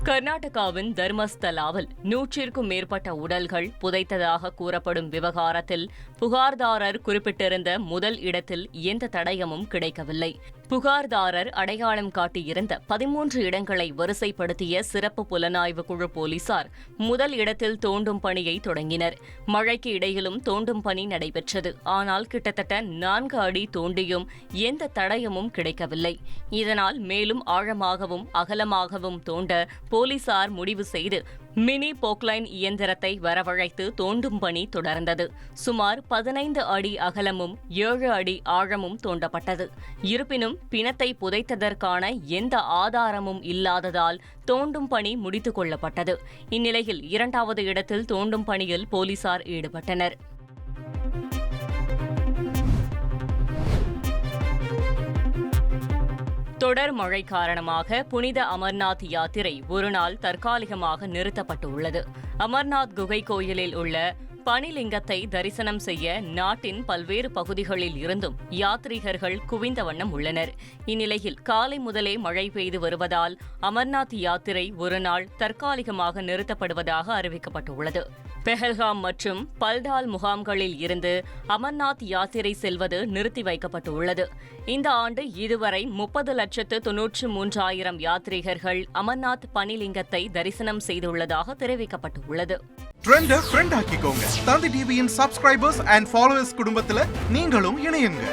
கர்நாடகாவின் தர்மஸ்தலாவில் 100க்கும் மேற்பட்ட உடல்கள் புதைத்ததாக கூறப்படும் விவகாரத்தில் புகார்தாரர் குறிப்பிட்டிருந்த முதல் இடத்தில் எந்த தடயமும் கிடைக்கவில்லை. புகார்தாரர் அடையாளம் காட்டியிருந்த 13 இடங்களை வரிசைப்படுத்திய சிறப்பு புலனாய்வு குழு போலீசார் முதல் இடத்தில் தோண்டும் பணியை தொடங்கினர். மழைக்கு இடையிலும் தோண்டும் பணி நடைபெற்றது. ஆனால் கிட்டத்தட்ட 4 அடி தோண்டியும் எந்த தடயமும் கிடைக்கவில்லை. இதனால் மேலும் ஆழமாகவும் அகலமாகவும் தோண்ட போலீசார் முடிவு செய்து மினி போக்லைன் இயந்திரத்தை வரவழைத்து தோண்டும் பணி தொடர்ந்தது. சுமார் 15 அடி அகலமும் 7 அடி ஆழமும் தோண்டப்பட்டது. இருப்பினும் பிணத்தை புதைத்ததற்கான எந்த ஆதாரமும் இல்லாததால் தோண்டும் பணி முடித்துக் கொள்ளப்பட்டது. இந்நிலையில் 2வது இடத்தில் தோண்டும் பணியில் போலீசார் ஈடுபட்டனர். தொடர் மழை காரணமாக புனித அமர்நாத் யாத்திரை ஒருநாள் தற்காலிகமாக நிறுத்தப்பட்டுள்ளது. அமர்நாத் குகை கோயிலில் உள்ள பனிலிங்கத்தை தரிசனம் செய்ய நாட்டின் பல்வேறு பகுதிகளில் இருந்தும் யாத்ரீகர்கள் குவிந்த வண்ணம் உள்ளனர். இந்நிலையில் காலை முதலே மழை பெய்து வருவதால் அமர்நாத் யாத்திரை ஒருநாள் தற்காலிகமாக நிறுத்தப்படுவதாக அறிவிக்கப்பட்டுள்ளது. பெஹல்காம் மற்றும் பல்டால் முகாம்களில் இருந்து அமர்நாத் யாத்திரை செல்வது நிறுத்தி வைக்கப்பட்டுள்ளது. இந்த ஆண்டு இதுவரை 30,93,000 யாத்ரீகர்கள் அமர்நாத் பனிலிங்கத்தை தரிசனம் செய்துள்ளதாக தெரிவிக்கப்பட்டுள்ளது. ட்ரெண்ட ஃப்ரெண்ட் ஆக்கிக்கோங்க. தந்தி டிவியின் சப்ஸ்கிரைபர்ஸ் அண்ட் ஃபாலோவர்ஸ் குடும்பத்துல நீங்களும் இணையுங்க.